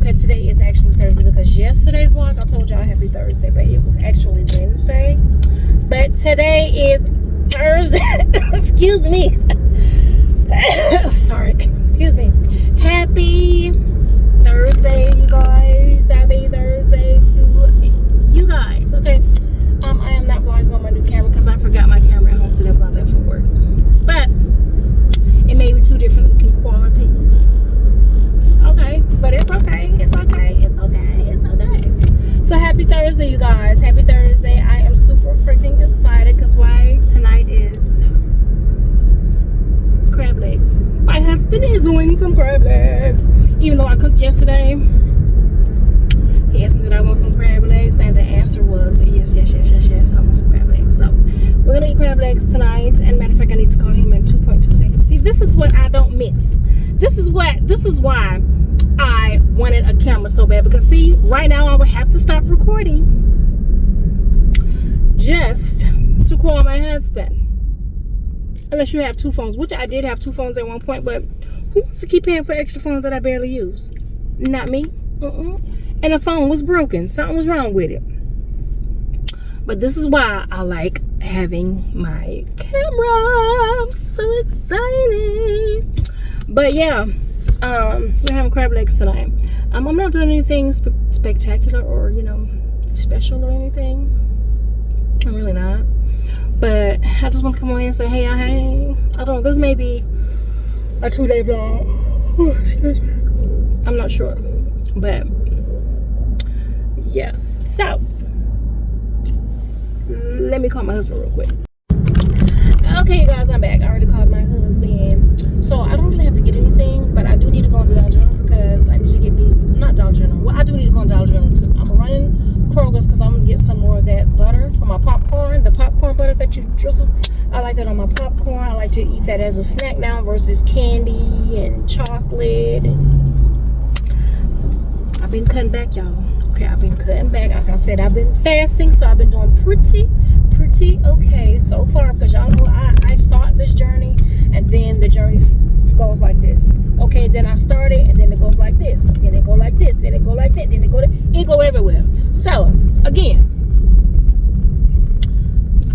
Okay, today is actually Thursday because yesterday's vlog I told y'all happy Thursday, but it was actually Wednesday. But today is Thursday. Excuse me. Sorry. Excuse me. Happy Thursday, you guys. Happy Thursday to you guys. Okay. I am not vlogging on my new camera because I forgot my camera at home today when I left for work. But it may be two different looking qualities. Okay, but it's okay. It's okay. It's okay. It's okay. So happy Thursday, you guys. Happy Thursday. I am super freaking excited because why tonight is crab legs. My husband is doing some crab legs. Even though I cooked yesterday, he asked me did I want some crab legs, and the answer was yes. I want some crab legs. So we're gonna eat crab legs tonight. And matter of fact, I need to call him in 2.2 seconds. See, this is what I don't miss. This is why I wanted a camera so bad, because see, right now I would have to stop recording just to call my husband. Unless you have two phones, which I did have two phones at one point, but who wants to keep paying for extra phones that I barely use? Not me. And the phone was broken. Something was wrong with it. But this is why I like having my camera. I'm so excited. But yeah, we're having crab legs tonight. I'm not doing anything spectacular or, special or anything. I'm really not. But I just want to come on here and say, hey. I don't know. This may be a 2-day vlog. Oh, excuse me. I'm not sure. But yeah. So let me call my husband real quick. Okay, you guys, I'm back. I already called my husband. So I don't really have to get anything, but I do need to go into Dollar General because I need to get these. Not Dollar General. Well, I do need to go into Dollar General too. I'm running Kroger's because I'm gonna get some more of that butter for my popcorn. The popcorn butter that you drizzle. I like that on my popcorn. I like to eat that as a snack now versus candy and chocolate. I've been cutting back, y'all. Okay, I've been cutting back. Like I said, I've been fasting, so I've been doing pretty okay so far, because y'all know I start this journey and then the journey goes like this. Okay, then I start it and then it goes like this, then it go like this, then it go like that, then it go everywhere. So again,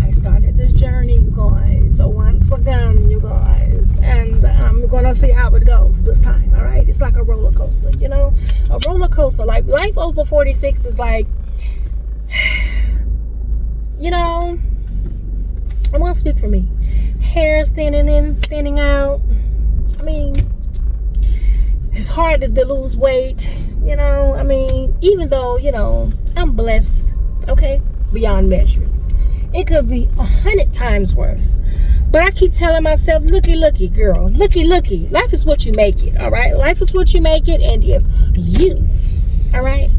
I started this journey, you guys, once again, you guys, and I'm gonna see how it goes this time. All right, it's like a roller coaster, a roller coaster. Like life over 46 is like, I want to speak for me. Hair is thinning out. I mean, it's hard to lose weight. Even though I'm blessed, okay, beyond measures. It could be 100 times worse. But I keep telling myself, looky, girl, looky. Life is what you make it, all right? Life is what you make it, and if you, all right,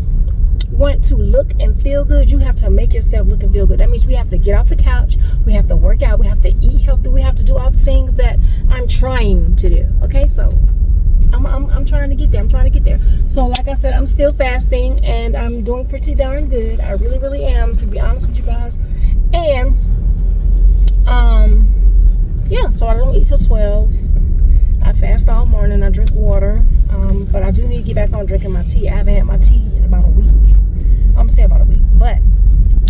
want to look and feel good, you have to make yourself look and feel good. That means we have to get off the couch, we have to work out, we have to eat healthy, we have to do all the things that I'm trying to do. Okay, so I'm trying to get there. So like I said, I'm still fasting and I'm doing pretty darn good. I really am, to be honest with you guys. And yeah, so I don't eat till 12. I fast all morning. I drink water, but I do need to get back on drinking my tea. I haven't had my tea in about a week. I'm gonna say about a week, but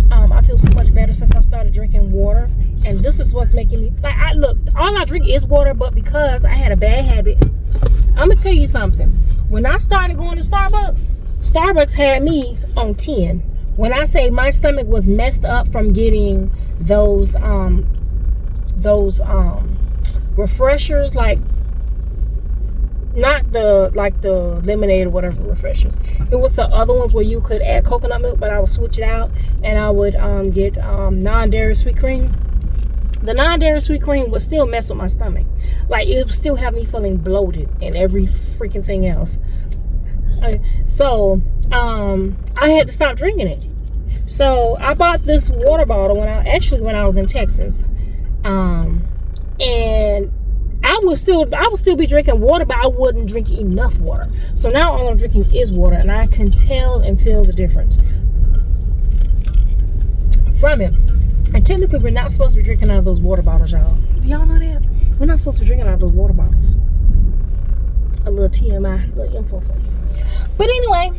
I feel so much better since I started drinking water. And this is what's making me look. All I drink is water, but because I had a bad habit, I'm gonna tell you something. When I started going to Starbucks had me on 10. When I say my stomach was messed up from getting those refreshers, like not the lemonade or whatever refreshers. It was the other ones where you could add coconut milk, but I would switch it out and I would get non-dairy sweet cream. The non-dairy sweet cream would still mess with my stomach. Like, it would still have me feeling bloated and every freaking thing else. So I had to stop drinking it. So I bought this water bottle when I was in Texas, and I would still be drinking water, but I wouldn't drink enough water. So now all I'm drinking is water, and I can tell and feel the difference from it. And technically, we're not supposed to be drinking out of those water bottles, y'all. Do y'all know that? We're not supposed to be drinking out of those water bottles. A little TMI, a little info for you. But anyway,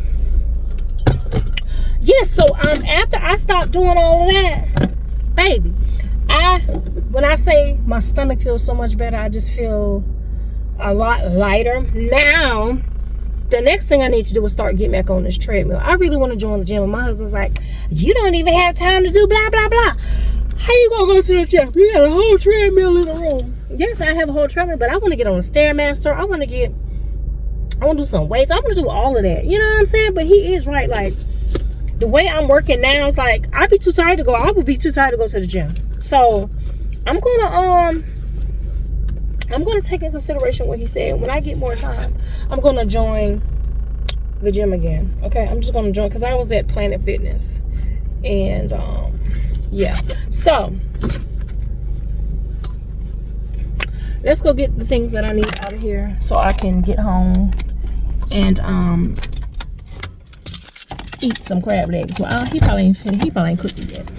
So after I stopped doing all of that, baby, when I say my stomach feels so much better, I just feel a lot lighter. Now, the next thing I need to do is start getting back on this treadmill. I really want to join the gym. And my husband's like, you don't even have time to do blah, blah, blah. How you gonna go to the gym? You got a whole treadmill in the room. Yes, I have a whole treadmill, but I want to get on a Stairmaster. I want to do some weights. I want to do all of that. You know what I'm saying? But he is right. Like, the way I'm working now is like, I'd be too tired to go. I would be too tired to go to the gym. So I'm gonna take in consideration what he said. When I get more time, I'm gonna join the gym again. Okay, I'm just gonna join because I was at Planet Fitness, and yeah. So let's go get the things that I need out of here so I can get home and eat some crab legs. Well, he probably ain't finished. He probably ain't cooked it yet.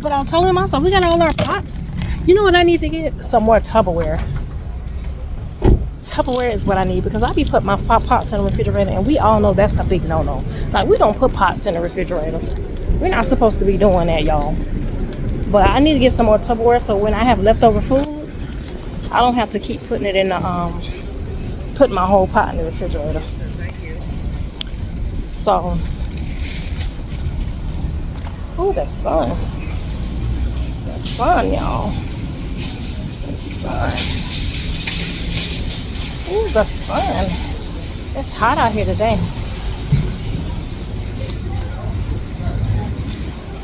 But I told him also we got all our pots. You know what I need to get? Some more Tupperware. Tupperware is what I need because I be putting my pots in the refrigerator, and we all know that's a big no-no. Like, we don't put pots in the refrigerator. We're not supposed to be doing that, y'all. But I need to get some more Tupperware so when I have leftover food, I don't have to keep putting it in the putting my whole pot in the refrigerator. So, oh, that sun. That sun, y'all. The sun. Ooh, the sun. It's hot out here today.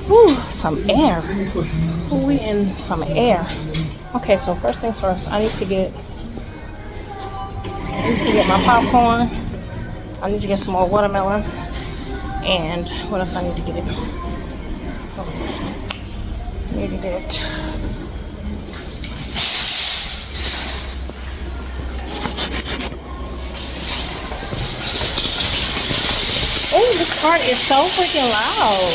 Ooh, some air. Ooh, we in some air. Okay, so first things first, I need to get my popcorn. I need to get some more watermelon. And what else I need to get? I need to get oh, this cart is so freaking loud.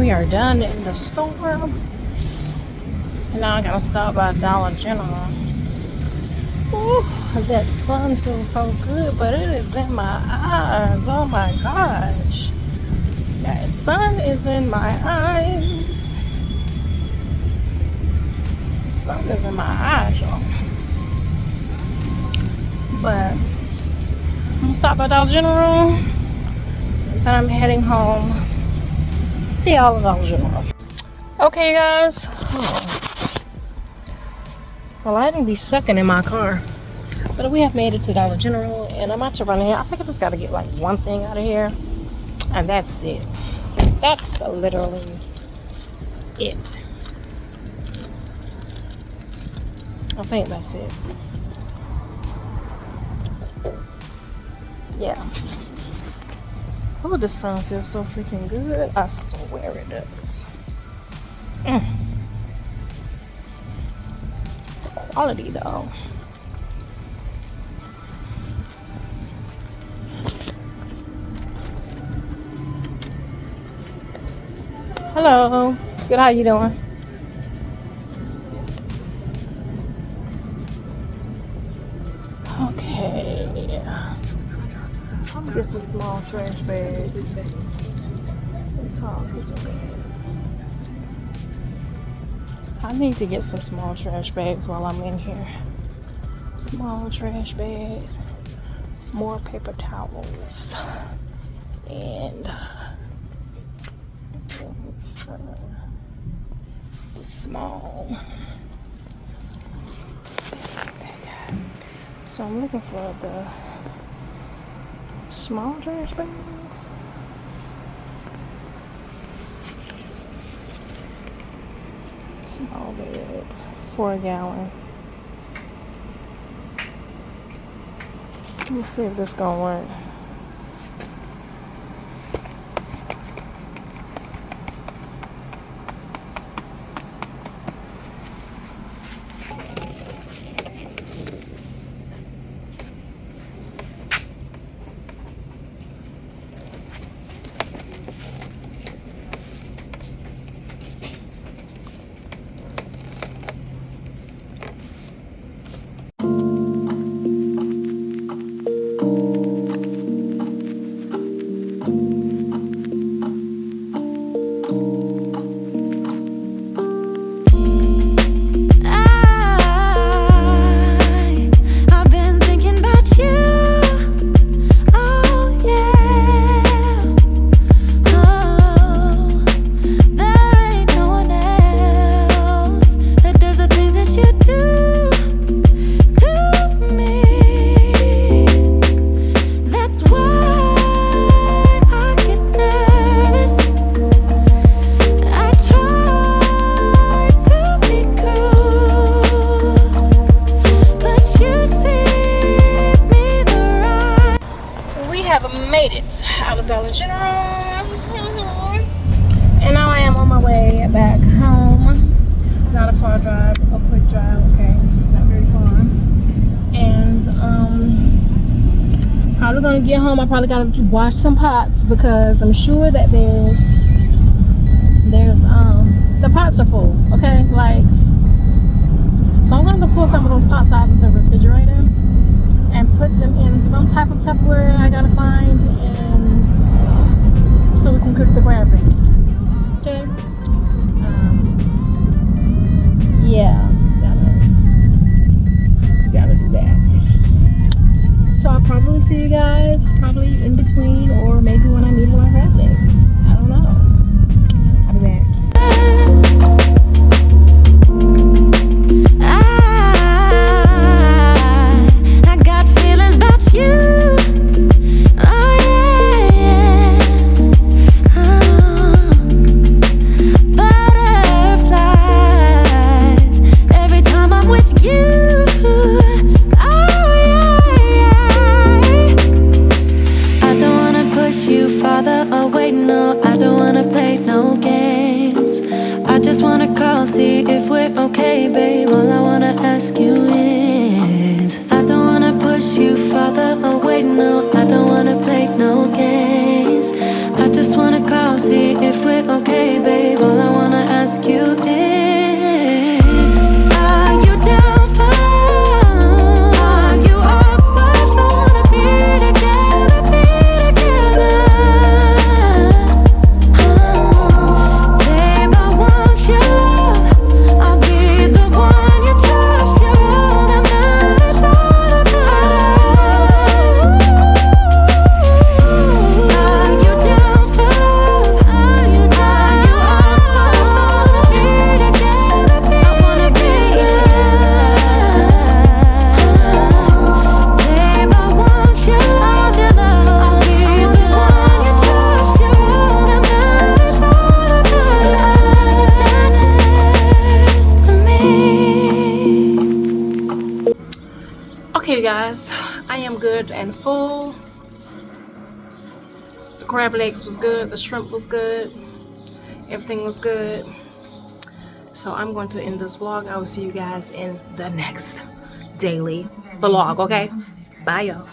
we are done in the store. And now I gotta stop by Dollar General. Ooh, that sun feels so good, but it is in my eyes. Oh my gosh. That sun is in my eyes. The sun is in my eyes, y'all. But I'm gonna stop by Dollar General. Then I'm heading home. See y'all at Dollar General. Okay, guys. The lighting be sucking in my car. But we have made it to Dollar General, and I'm about to run in here. I think I just got to get like one thing out of here, and that's it. That's literally it. I think that's it. Yeah. Oh, the sun feels so freaking good. I swear it does. The quality, though. Hello. Good, how you doing? Okay. I'm gonna get some small trash bags. Some tall kitchen bags. I need to get some small trash bags while I'm in here. Small trash bags. More paper towels. And small. So I'm looking for the small trash bags. Small bags, 4 gallon. Let me see if this gonna work. Made it out of Dollar General, and now I am on my way back home. Not a far drive, a quick drive, okay, not very far. And probably gonna get home. I probably gotta wash some pots because I'm sure that there's the pots are full, okay, like, so I'm gonna pull some of those pots out of the refrigerator and put them in some type of Tupperware I gotta find, and so we can cook the cravings. Okay. Yeah, gotta do that. So I'll probably see you guys probably in between, or maybe when I'm eating my cravings. I don't know. I'll be back. See if we're okay, babe. good and full. The crab legs was good. The shrimp was good. Everything was good. So I'm going to end this vlog. I will see you guys in the next daily vlog, okay? Bye, y'all.